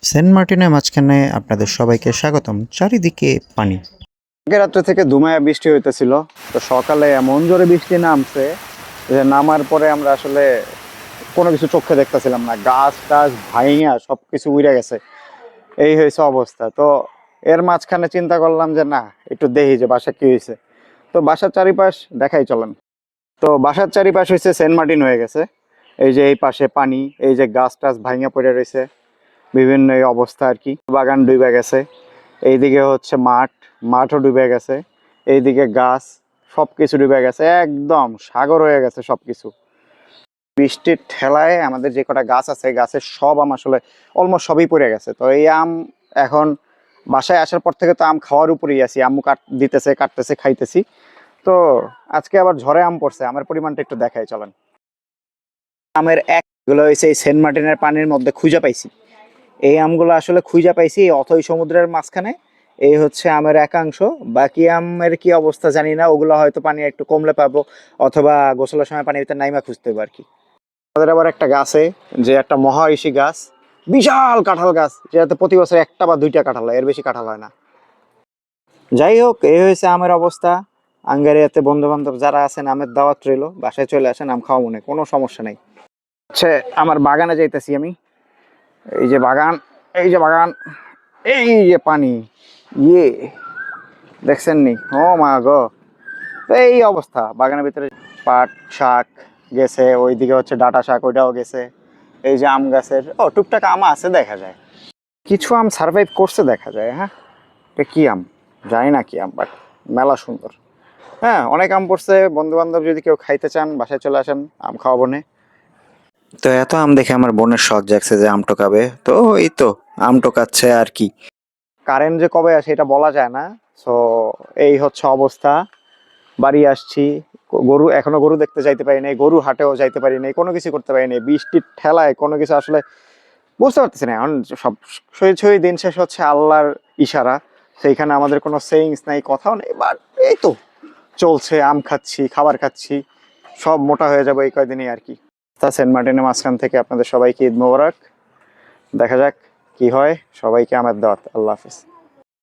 Saint মার্টিনের মাঝখানে আপনাদের সবাইকে স্বাগতম। চারিদিকে পানি। আগে রাত্রে থেকে ধুমায়া বৃষ্টি হইতেছিল, তো সকালে এমন জোরে বৃষ্টি নামছে যে নামার পরে আমরা আসলে কোনো কিছু চোখে দেখতেছিলাম না। গাছ টাছ ভাইঙা সবকিছু উড়ে গেছে, এই হয়েছে অবস্থা। তো এর মাঝখানে চিন্তা করলাম যে না, একটু দেখি যে বাসা কি হয়েছে। তো বাসার চারিপাশ দেখাই চলেন। তো বাসার চারিপাশ হয়েছে সেন্ট মার্টিন হয়ে গেছে। এই যে এই পাশে পানি, এই যে গাছ টাছ ভাইঙা পড়ে রয়েছে, বিভিন্ন এই অবস্থা আর কি। বাগান ডুবে গেছে, এইদিকে হচ্ছে মাঠও ডুবে গেছে, এইদিকে গাছ, সবকিছু ডুবে গেছে, একদম সাগর হয়ে গেছে সবকিছু। বৃষ্টির ঠেলায় আমাদের যে কটা গাছ আছে, গাছের সব আম আসলে অলমোস্ট সবই পড়ে গেছে। তো এই আম এখন বাসায় আসার পর থেকে তো আম খাওয়ার উপরেই আছি, আম্মু দিতেছে, কাটতেছে, খাইতেছি। তো আজকে আবার ঝড়ে আম পড়ছে, আমের পরিমাণটা একটু দেখাই চলেন। আমের একগুলো হয়েছে এই সেন্ট মার্টিনের পানির মধ্যে খুঁজে পাইছি। এই আমগুলো আসলে খুঁজে পাইছি এই অথই সমুদ্রের মাঝখানে। এই হচ্ছে আমের একাংশ, বাকি আমের কি অবস্থা জানি না, ওগুলো হয়তো পানি একটু কমলে পাবো, অথবা গোসলের সময় পানির ভিতরে নাইমা খুঁজতে হবে আর কি। আমাদের আবার একটা গাছে, যে একটা মহাইশী গাছ, বিশাল কাঁঠাল গাছ, যেটাতে প্রতি বছর একটা বা দুইটা কাঁঠাল হয়, এর বেশি কাঁঠাল হয় না। যাই হোক, এই হয়েছে আমের অবস্থা। আঙ্গারিয়াতে বন্ধু বান্ধব যারা আছেন, আমের দাওয়াত রইল, বাসায় চলে আসেন, আম খাওয়া মনে কোনো সমস্যা নেই। হচ্ছে আমার বাগানে যাইতেছি আমি। এই যে বাগান, এই যে বাগান, এই যে পানি, ইয়ে দেখছেন নি? ও মা গো, এই অবস্থা বাগানের ভিতরে। পাট শাক গেছে, ওইদিকে হচ্ছে ডাটা শাক, ওইটাও গেছে। এই যে আম গাছের টুকটাক আম আছে দেখা যায়, কিছু আম সার্ভাইভ করছে দেখা যায়। হ্যাঁ, এটা কি আম জানি না কি আম, বাট মেলা সুন্দর। হ্যাঁ, অনেক আম পড়ছে। বন্ধু বান্ধব যদি কেউ খাইতে চান, বাসায় চলে আসেন, আম খাওয়াবো নে। তো এত আম দেখে আমার বোনের শখ জাগছে যে আম টোকাবে, তো এই তো আম টোকাচ্ছে আর কি। কারেন্ট যে কবে আসে এটা বলা যায় না। সো এই হচ্ছে অবস্থা। বাড়ি আসছি, এখনো গরু দেখতে যাইতে পারি নাই, গরু হাটেও যাইতে পারি নাই, কোনো কিছু করতে পারি নাই, বৃষ্টির ঠেলায় কোনো কিছু আসলে বুঝতে পারতেছি না। এখন সব সই দিন শেষ হচ্ছে আল্লাহর ইশারা, সেইখানে আমাদের কোনো সেইংস নাই, কথাও নেই। বাট এই তো চলছে, আম খাচ্ছি, খাবার খাচ্ছি, সব মোটা হয়ে যাবে এই কয়দিনই আর কি। তা সেন্ট মার্টিনের মাঝখান থেকে আপনাদের সবাইকে ঈদ মোবারক। দেখা যাক কি হয়। সবাইকে আমার দাওয়াত। আল্লাহ হাফিজ।